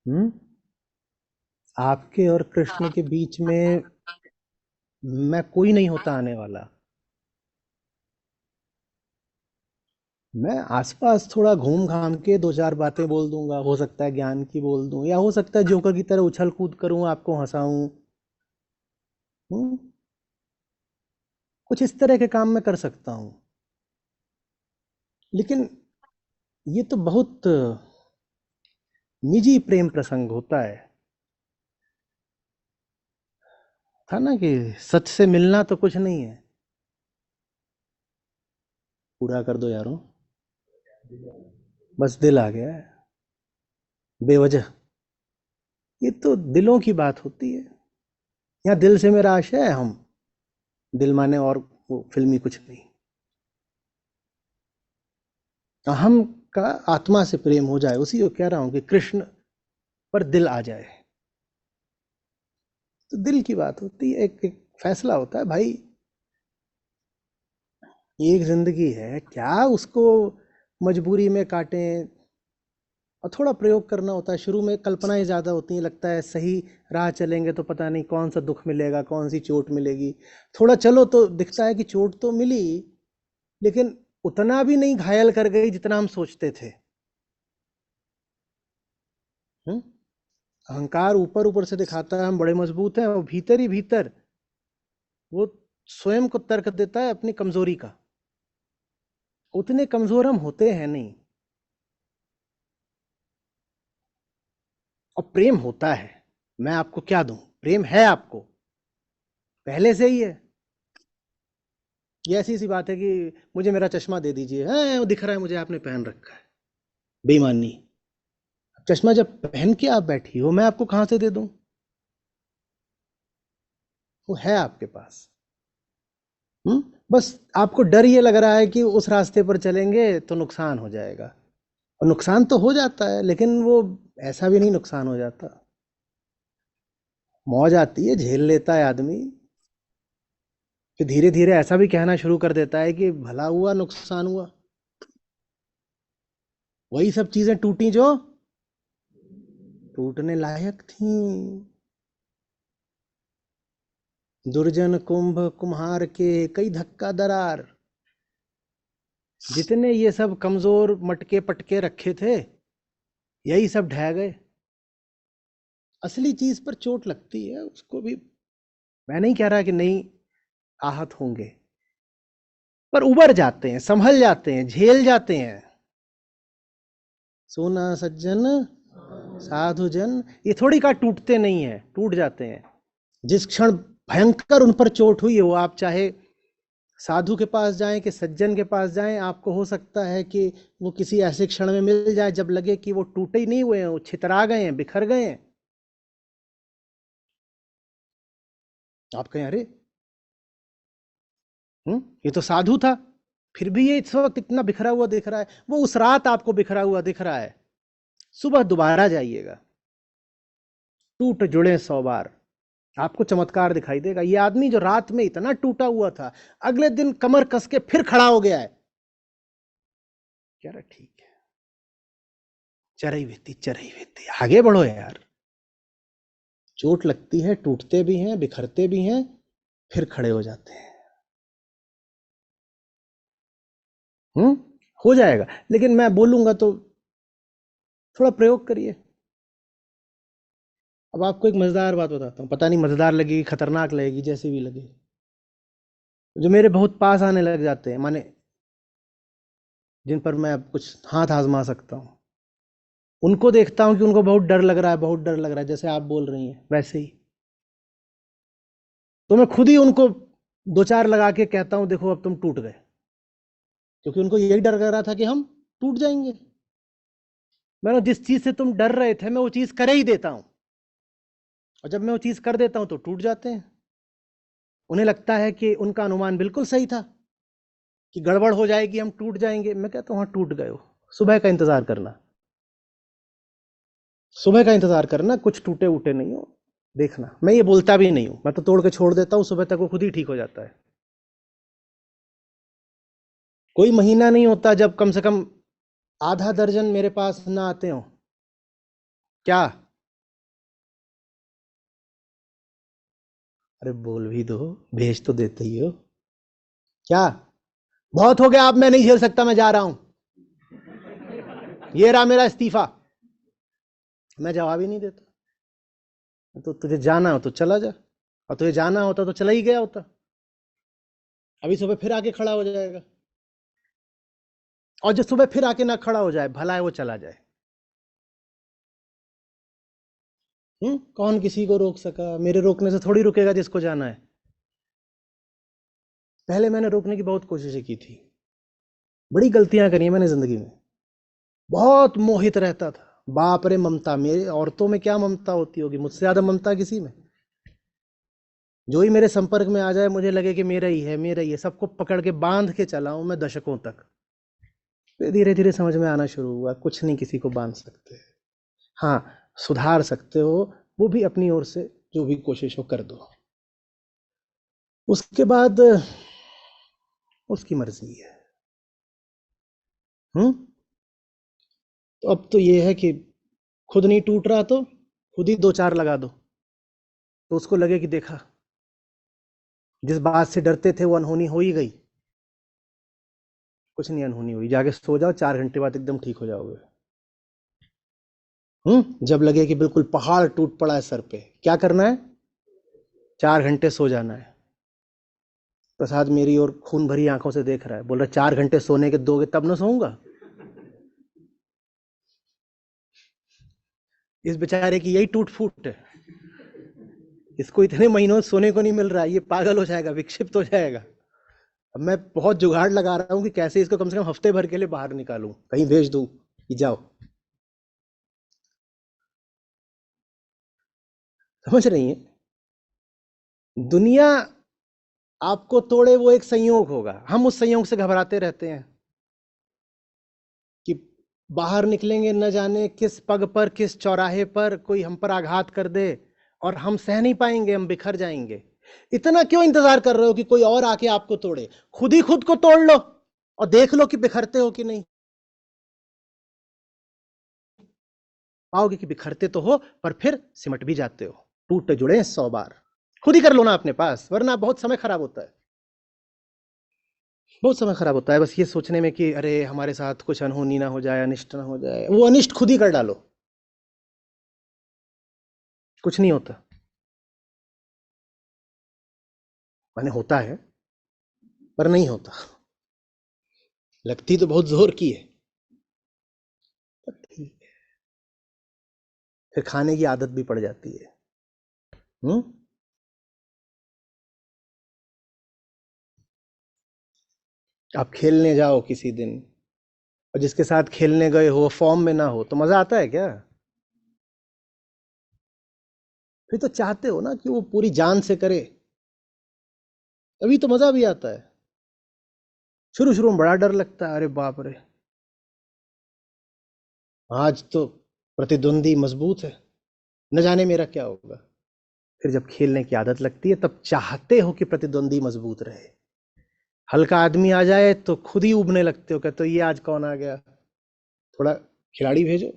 हम्म। आपके और कृष्ण के बीच में मैं कोई नहीं होता आने वाला। मैं आसपास थोड़ा घूम घाम के दो चार बातें बोल दूंगा, हो सकता है ज्ञान की बोल दूं, या हो सकता है जोकर की तरह उछल कूद करूं, आपको हंसाऊं। हम्म। कुछ इस तरह के काम मैं कर सकता हूं। लेकिन ये तो बहुत निजी प्रेम प्रसंग होता है। था ना कि सच से मिलना तो कुछ नहीं है। पूरा कर दो यारों। बस दिल आ गया है बेवजह। ये तो दिलों की बात होती है। यहाँ दिल से मेरा आशय है हम। दिल माने और वो फिल्मी कुछ नहीं। अहम का आत्मा से प्रेम हो जाए, उसी को कह रहा हूं कि कृष्ण पर दिल आ जाए। तो दिल की बात होती है, एक फैसला होता है भाई। एक जिंदगी है, क्या उसको मजबूरी में काटें। और थोड़ा प्रयोग करना होता है। शुरू में कल्पनाएं ज्यादा होती हैं, लगता है सही राह चलेंगे तो पता नहीं कौन सा दुख मिलेगा, कौन सी चोट मिलेगी। थोड़ा चलो तो दिखता है कि चोट तो मिली, लेकिन उतना भी नहीं घायल कर गई जितना हम सोचते थे। हम्म। अहंकार ऊपर ऊपर से दिखाता है हम बड़े मजबूत हैं, और भीतर ही भीतर वो स्वयं को तर्क देता है अपनी कमजोरी का। उतने कमजोर हम होते हैं नहीं। और प्रेम होता है। मैं आपको क्या दूं, प्रेम है आपको पहले से ही है। ये ऐसी सी बात है कि मुझे मेरा चश्मा दे दीजिए, है वो दिख रहा है मुझे, आपने पहन रखा है। बेईमानी। चश्मा जब पहन के आप बैठी हो, मैं आपको कहां से दे दूं? वो है आपके पास। बस आपको डर ये लग रहा है कि उस रास्ते पर चलेंगे तो नुकसान हो जाएगा। और नुकसान तो हो जाता है, लेकिन वो ऐसा भी नहीं नुकसान हो जाता। मौज आती है, झेल लेता है आदमी। फिर धीरे धीरे ऐसा भी कहना शुरू कर देता है कि भला हुआ नुकसान हुआ। वही सब चीजें टूटी जो टूटने लायक थी। दुर्जन कुंभ कुम्हार के कई धक्का दरार। जितने ये सब कमजोर मटके पटके रखे थे, यही सब ढह गए। असली चीज पर चोट लगती है उसको भी। मैं नहीं कह रहा कि नहीं आहत होंगे, पर उबर जाते हैं, संभल जाते हैं, झेल जाते हैं। सोना सज्जन साधु जन, ये थोड़ी का टूटते नहीं है, टूट जाते हैं। जिस क्षण भयंकर उन पर चोट हुई है, वो आप चाहे साधु के पास जाएं कि सज्जन के पास जाएं, आपको हो सकता है कि वो किसी ऐसे क्षण में मिल जाए जब लगे कि वो टूटे ही नहीं हुए हैं, वो छितरा गए हैं, बिखर गए हैं। आप कहें अरे, ये तो साधु था, फिर भी ये इस वक्त इतना बिखरा हुआ दिख रहा है। वो उस रात आपको बिखरा हुआ दिख रहा है। सुबह दोबारा जाइएगा, टूट जुड़े 100 बार, आपको चमत्कार दिखाई देगा। ये आदमी जो रात में इतना टूटा हुआ था, अगले दिन कमर कस के फिर खड़ा हो गया है। कह रहा ठीक है, चरई वेती आगे बढ़ो यार। चोट लगती है, टूटते भी हैं, बिखरते भी हैं, फिर खड़े हो जाते हैं। हम्म। हो जाएगा, लेकिन मैं बोलूंगा तो थोड़ा प्रयोग करिए। अब आपको एक मजेदार बात बताता हूँ, पता नहीं मजेदार लगेगी खतरनाक लगेगी, जैसे भी लगे। जो मेरे बहुत पास आने लग जाते हैं, माने जिन पर मैं कुछ हाथ आजमा सकता हूँ, उनको देखता हूँ कि उनको बहुत डर लग रहा है, बहुत डर लग रहा है, जैसे आप बोल रही हैं वैसे ही। तो मैं खुद ही उनको दो चार लगा के कहता हूँ देखो अब तुम टूट गए। क्योंकि उनको यही डर लग रहा था कि हम टूट जाएंगे। मैं जिस चीज से तुम डर रहे थे, मैं वो चीज कर ही देता हूँ। और जब मैं वो चीज कर देता हूँ तो टूट जाते हैं। उन्हें लगता है कि उनका अनुमान बिल्कुल सही था, कि गड़बड़ हो जाएगी, हम टूट जाएंगे। मैं कहता हूँ हाँ टूट गए हो, सुबह का इंतजार करना। सुबह का इंतजार करना, कुछ टूटे उटे नहीं हो। देखना, मैं ये बोलता भी नहीं हूँ, मैं तो तोड़ के छोड़ देता हूँ, सुबह तक वो खुद ही ठीक हो जाता है। कोई महीना नहीं होता जब कम से कम आधा दर्जन मेरे पास ना आते हो। क्या अरे बोल भी दो, भेज तो देते ही हो। क्या बहुत हो गया, अब मैं नहीं झेल सकता, मैं जा रहा हूं, ये रहा मेरा इस्तीफा। मैं जवाब ही नहीं देता। तो तुझे जाना हो तो चला जा, और तुझे जाना होता तो चला ही गया होता। अभी सुबह फिर आके खड़ा हो जाएगा, और जो सुबह फिर आके ना खड़ा हो जाए, भला है वो चला जाए। कौन किसी को रोक सका? मेरे रोकने से थोड़ी रुकेगा जिसको जाना है। पहले मैंने रोकने की बहुत कोशिशें की थी, बड़ी गलतियां करी हैं मैंने जिंदगी में। बहुत मोहित रहता था, बाप रे ममता, मेरे औरतों में क्या ममता होती होगी, मुझसे ज्यादा ममता किसी में। जो ही मेरे संपर्क में आ जाए मुझे लगे कि मेरा ही है, मेरा ही है, सबको पकड़ के बांध के चला हूं मैं दशकों तक। फिर धीरे धीरे समझ में आना शुरू हुआ, कुछ नहीं किसी को बांध सकते। हाँ, सुधार सकते हो, वो भी अपनी ओर से जो भी कोशिश हो कर दो। उसके बाद उसकी मर्जी है। हम्म तो अब तो ये है कि खुद नहीं टूट रहा तो खुद ही दो चार लगा दो, तो उसको लगे कि देखा, जिस बात से डरते थे वो अनहोनी हो ही गई। कुछ नहीं अनहोनी हुई, जाके सो जाओ, 4 घंटे बाद एकदम ठीक हो जाओगे। जब लगे कि बिल्कुल पहाड़ टूट पड़ा है सर पे, क्या करना है? 4 घंटे सो जाना है। प्रसाद मेरी और खून भरी आंखों से देख रहा है, बोल रहा 4 घंटे सोने के दोगे तब ना सोऊंगा। इस बेचारे की यही टूट फूट है, इसको इतने महीनों से सोने को नहीं मिल रहा है, ये पागल हो जाएगा, विक्षिप्त हो जाएगा। अब मैं बहुत जुगाड़ लगा रहा हूँ कि कैसे इसको कम से कम हफ्ते भर के लिए बाहर निकालूं, कहीं भेज दूं कि जाओ। समझ रही है? दुनिया आपको तोड़े वो एक संयोग होगा, हम उस संयोग से घबराते रहते हैं कि बाहर निकलेंगे न जाने किस पग पर, किस चौराहे पर कोई हम पर आघात कर दे, और हम सह नहीं पाएंगे, हम बिखर जाएंगे। इतना क्यों इंतजार कर रहे हो कि कोई और आके आपको तोड़े? खुद ही खुद को तोड़ लो और देख लो कि बिखरते हो कि नहीं। पाओगे कि बिखरते तो हो, पर फिर सिमट भी जाते हो, टूटते जुड़े हैं 100 बार। खुद ही कर लो ना अपने पास, वरना बहुत समय खराब होता है। बहुत समय खराब होता है बस ये सोचने में कि अरे हमारे साथ कुछ अनहोनी ना हो जाए, अनिष्ट ना हो जाए। वो अनिष्ट खुद ही कर डालो, कुछ नहीं होता। माने होता है पर नहीं होता। लगती तो बहुत जोर की है, पर ठीक है, फिर खाने की आदत भी पड़ जाती है। हम्म आप खेलने जाओ किसी दिन, और जिसके साथ खेलने गए हो फॉर्म में ना हो, तो मजा आता है क्या? फिर तो चाहते हो ना कि वो पूरी जान से करे, तभी तो मजा भी आता है। शुरू शुरू में बड़ा डर लगता है, अरे बाप रे, आज तो प्रतिद्वंदी मजबूत है, न जाने मेरा क्या होगा। फिर जब खेलने की आदत लगती है तब चाहते हो कि प्रतिद्वंदी मजबूत रहे। हल्का आदमी आ जाए तो खुद ही उबने लगते हो, कहते हो ये आज कौन आ गया, थोड़ा खिलाड़ी भेजो।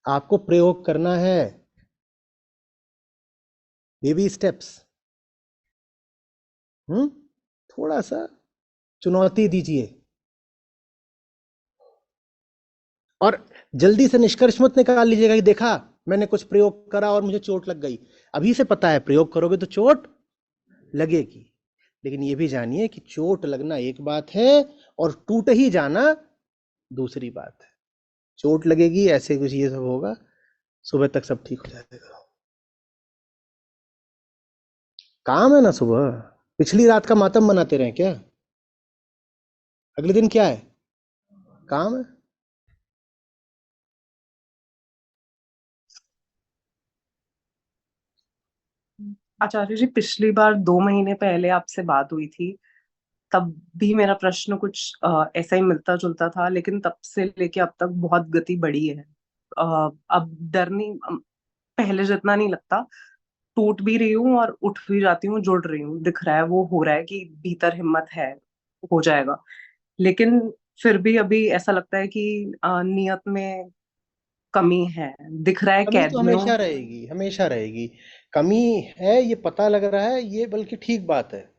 आपको प्रयोग करना है, बेबी स्टेप्स। थोड़ा सा चुनौती दीजिए, और जल्दी से निष्कर्ष मत निकाल लीजिएगा कि देखा मैंने कुछ प्रयोग करा और मुझे चोट लग गई। अभी से पता है प्रयोग करोगे तो चोट लगेगी, लेकिन ये भी जानिए कि चोट लगना एक बात है और टूट ही जाना दूसरी बात है। चोट लगेगी, ऐसे कुछ ये सब होगा, सुबह तक सब ठीक हो जाएगा। काम है ना सुबह, पिछली रात का मातम मनाते रहे क्या? अगले दिन क्या है? काम है। आचार्य जी, पिछली बार 2 महीने पहले आपसे बात हुई थी। तब भी मेरा प्रश्न कुछ ऐसा ही मिलता जुलता था, लेकिन तब से लेके अब तक बहुत गति बढ़ी है। अब डर नहीं, पहले जितना नहीं लगता। टूट भी रही हूँ और उठ भी जाती हूँ, जुड़ रही हूँ, दिख रहा है, वो हो रहा है कि भीतर हिम्मत है, हो जाएगा। लेकिन फिर भी अभी ऐसा लगता है कि नियत में कमी है, दिख रहा है कमी कैद तो में हूँ। हमेशा रहेगी, हमेशा रहेगी। कमी है ये पता लग रहा है, ये बल्कि ठीक बात है।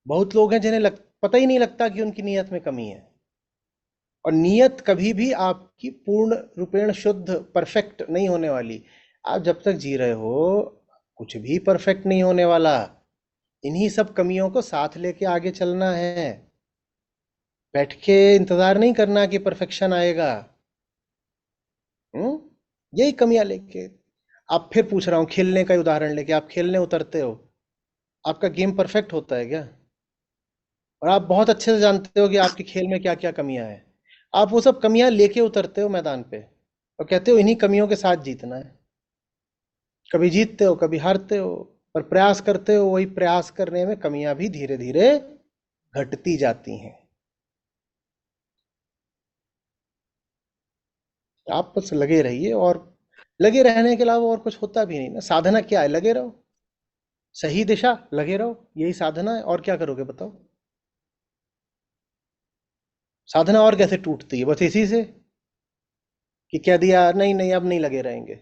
बहुत लोग हैं जिन्हें पता ही नहीं लगता कि उनकी नीयत में कमी है। और नीयत कभी भी आपकी पूर्ण रूपेण शुद्ध परफेक्ट नहीं होने वाली। आप जब तक जी रहे हो, कुछ भी परफेक्ट नहीं होने वाला। इन्हीं सब कमियों को साथ लेके आगे चलना है। बैठ के इंतजार नहीं करना कि परफेक्शन आएगा। हम्म यही कमियां लेके। आप फिर पूछ रहा हूँ, खेलने का ही उदाहरण लेके, आप खेलने उतरते हो, आपका गेम परफेक्ट होता है क्या? और आप बहुत अच्छे से जानते हो कि आपके खेल में क्या क्या कमियां हैं। आप वो सब कमियां लेके उतरते हो मैदान पे, और कहते हो इन्हीं कमियों के साथ जीतना है। कभी जीतते हो, कभी हारते हो, पर प्रयास करते हो। वही प्रयास करने में कमियां भी धीरे धीरे घटती जाती हैं। आप बस लगे रहिए, और लगे रहने के अलावा और कुछ होता भी नहीं ना। साधना क्या है? लगे रहो, सही दिशा, लगे रहो, यही साधना है। और क्या करोगे बताओ? साधना और कैसे टूटती है? बस इसी से कि कह दिया नहीं नहीं अब नहीं लगे रहेंगे।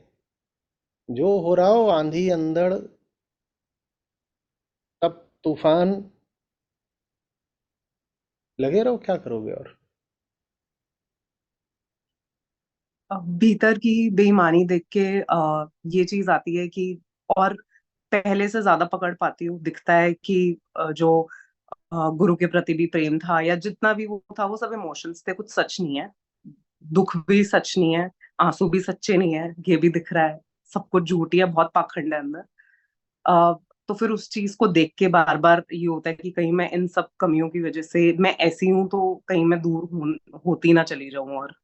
जो हो रहा हो, आंधी अंधड़, तब तूफान, लगे रहो, क्या करोगे और? भीतर की बेईमानी देख के ये चीज आती है कि और पहले से ज्यादा पकड़ पाती हूँ। दिखता है कि जो गुरु के प्रति भी प्रेम था या जितना भी वो था, वो सब इमोशंस थे, कुछ सच नहीं है। दुख भी सच नहीं है, आंसू भी सच्चे नहीं है, ये भी दिख रहा है। सब कुछ झूठी है, बहुत पाखंड है अंदर। अ, तो फिर उस चीज को देख के बार बार ये होता है कि कहीं मैं इन सब कमियों की वजह से मैं ऐसी हूं, तो कहीं मैं दूर होती ना चली जाऊं। और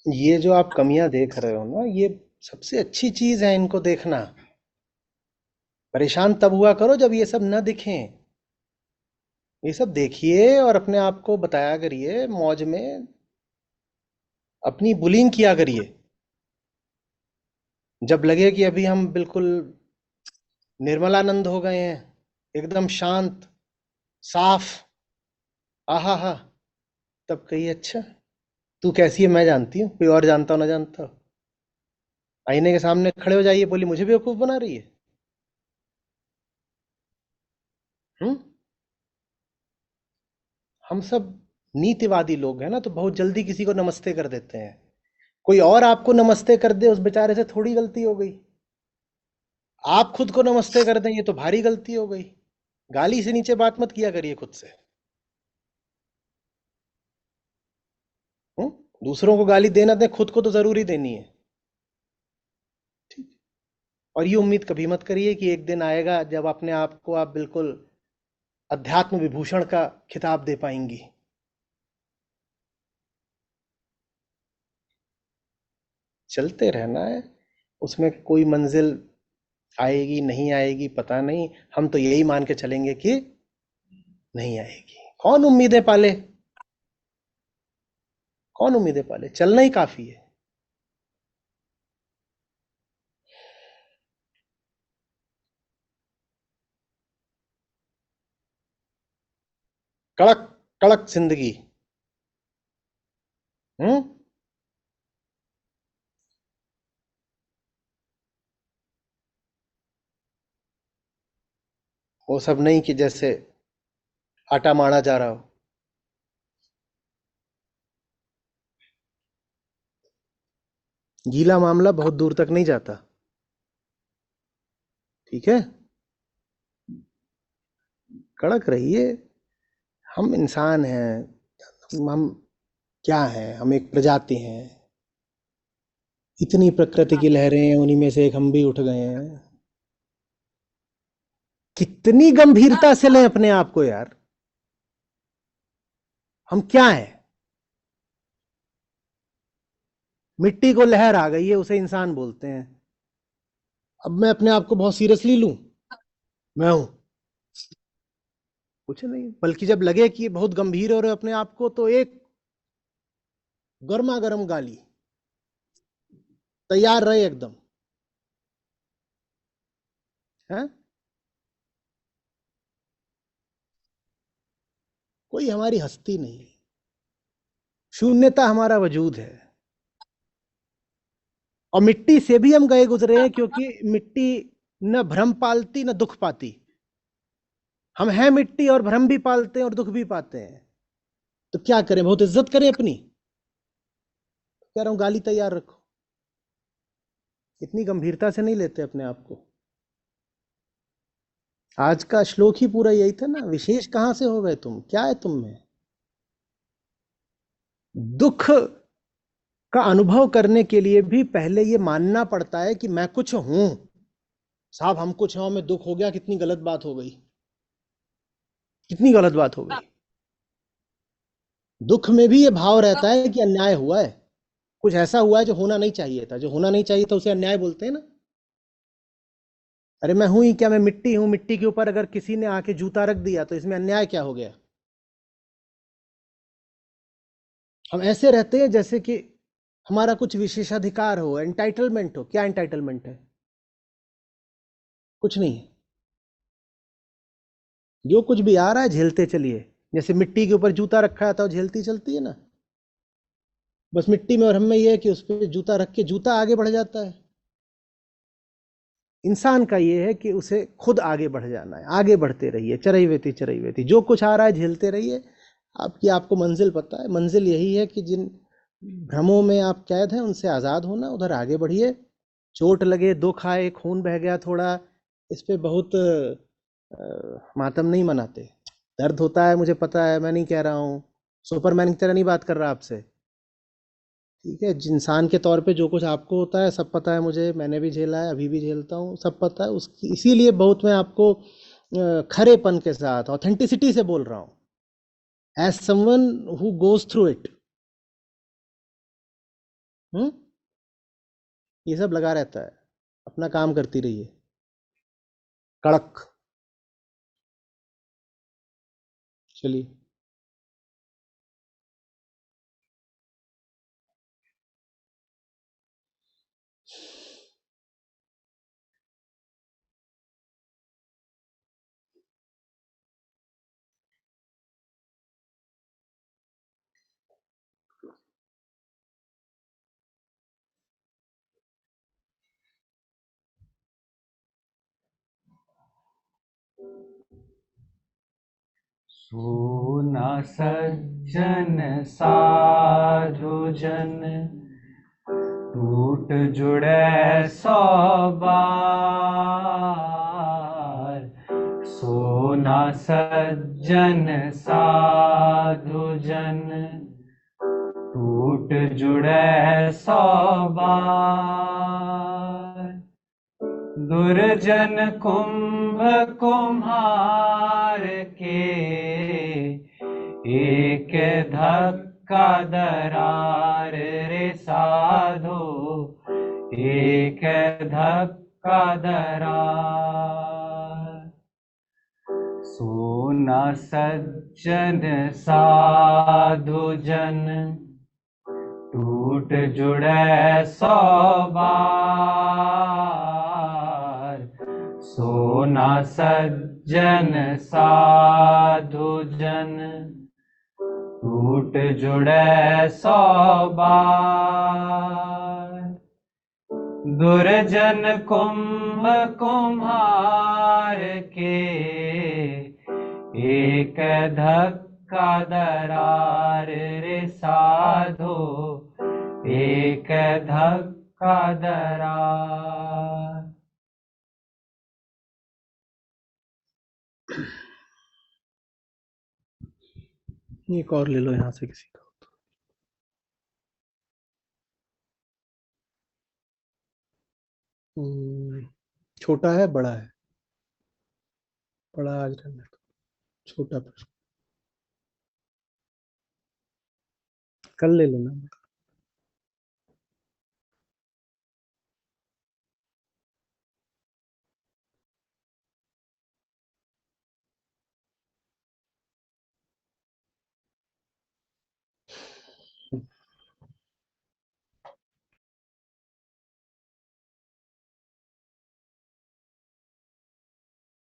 ये जो आप कमियां देख रहे हो ना, ये सबसे अच्छी चीज है इनको देखना। परेशान तब हुआ करो जब ये सब न दिखें। ये सब देखिए और अपने आप को बताया करिए, मौज में अपनी बुलिंग किया करिए। जब लगे कि अभी हम बिल्कुल निर्मलानंद हो गए हैं, एकदम शांत, साफ, आहा हा, तब कहिए अच्छा, तू कैसी है मैं जानती हूँ, कोई और जानता हो ना जानता हो। आईने के सामने खड़े हो जाइए, बोली मुझे बेवकूफ बना रही है। हम्म हम सब नीतिवादी लोग हैं ना, तो बहुत जल्दी किसी को नमस्ते कर देते हैं। कोई और आपको नमस्ते कर दे, उस बेचारे से थोड़ी गलती हो गई। आप खुद को नमस्ते कर दें, ये तो भारी गलती हो गई। गाली से नीचे बात मत किया करिए खुद से। हम्म दूसरों को गाली देना दें, खुद को तो जरूरी देनी है। ठीक। और ये उम्मीद कभी मत करिए कि एक दिन आएगा जब अपने आप को आप बिल्कुल अध्यात्म विभूषण का खिताब दे पाएंगी। चलते रहना है, उसमें कोई मंजिल आएगी नहीं आएगी पता नहीं। हम तो यही मान के चलेंगे कि नहीं आएगी। कौन उम्मीदें पाले, कौन उम्मीदें पाले, चलना ही काफी है। कड़क कड़क जिंदगी। हम्म वो सब नहीं कि जैसे आटा माड़ा जा रहा हो। गीला मामला बहुत दूर तक नहीं जाता। ठीक है, कड़क रहिए। हम इंसान हैं, हम क्या हैं? हम एक प्रजाति हैं। इतनी प्रकृति की लहरें हैं, उन्हीं में से एक हम भी उठ गए हैं। कितनी गंभीरता से लें अपने आप को यार। हम क्या हैं? मिट्टी को लहर आ गई है, उसे इंसान बोलते हैं। अब मैं अपने आप को बहुत सीरियसली लूं? मैं हूं कुछ नहीं, बल्कि जब लगे कि ये बहुत गंभीर हो रहे हो अपने आप को, तो एक गर्मा गर्म गाली, तैयार रहे एकदम। है, कोई हमारी हस्ती नहीं, शून्यता हमारा वजूद है। और मिट्टी से भी हम गए गुजरे हैं, क्योंकि मिट्टी न भ्रम पालती न दुख पाती। हम हैं मिट्टी और भ्रम भी पालते हैं और दुख भी पाते हैं। तो क्या करें, बहुत इज्जत करें अपनी? कह रहा हूं गाली तैयार रखो। इतनी गंभीरता से नहीं लेते अपने आप को। आज का श्लोक ही पूरा यही था ना, विशेष कहां से हो गए तुम, क्या है तुम में? दुख का अनुभव करने के लिए भी पहले ये मानना पड़ता है कि मैं कुछ हूं। साहब हम कुछ हैं, में दुख हो गया, कितनी गलत बात हो गई, कितनी गलत बात हो गई। दुख में भी ये भाव रहता है कि अन्याय हुआ है, कुछ ऐसा हुआ है जो होना नहीं चाहिए था। जो होना नहीं चाहिए था उसे अन्याय बोलते हैं ना। अरे मैं हूं ही क्या, मैं मिट्टी हूं। मिट्टी के ऊपर अगर किसी ने आके जूता रख दिया तो इसमें अन्याय क्या हो गया? हम ऐसे रहते हैं जैसे कि हमारा कुछ विशेषाधिकार हो, एंटाइटलमेंट हो। क्या एंटाइटलमेंट है? कुछ नहीं है। जो कुछ भी आ रहा है झेलते चलिए। जैसे मिट्टी के ऊपर जूता रखा था, वो झेलती चलती है ना। बस मिट्टी में और हम में ये है कि उस पर जूता रख के जूता आगे बढ़ जाता है। इंसान का ये है कि उसे खुद आगे बढ़ जाना है। आगे बढ़ते रहिए, चरैवेति चरैवेति, जो कुछ आ रहा है झेलते रहिए। आपको मंजिल पता है। मंजिल यही है कि जिन भ्रमों में आप कैद हैं उनसे आज़ाद होना, उधर आगे बढ़िए। चोट लगे, दुख आए, खून बह गया थोड़ा, इस पे बहुत मातम नहीं मनाते। दर्द होता है, मुझे पता है, मैं नहीं कह रहा हूँ। सुपरमैन की तरह नहीं बात कर रहा आपसे। ठीक है, इंसान के तौर पे जो कुछ आपको होता है सब पता है मुझे। मैंने भी झेला है, अभी भी झेलता हूँ, सब पता है। उसकी इसीलिए बहुत मैं आपको खरेपन के साथ, ऑथेंटिसिटी से बोल रहा हूँ, as someone who goes through it. Hmm. ये सब लगा रहता है। अपना काम करती रहिए, कड़क। चलिए। सुना सज्जन साधु जन, टूट जुड़े सौ बार। सोना सज्जन साधु जन, टूट जुड़े सौ बार। दुर्जन कुंभ कुम्हार के, एक धक्का दरार रे साधो, एक धक्का दरार। सोना सज्जन साधु जन, टूट जुड़े सौ बार। सोना सज्जन साधु जन, टूट जुड़े सौ बार। दुर्जन कुंभ कुम्हार के, एक धक्का दरार रे साधो, एक धक्का दरार। एक और ले लो यहाँ से किसी का। छोटा है बड़ा है? बड़ा आज रहने दो, छोटा प्रश्न कल ले लेना।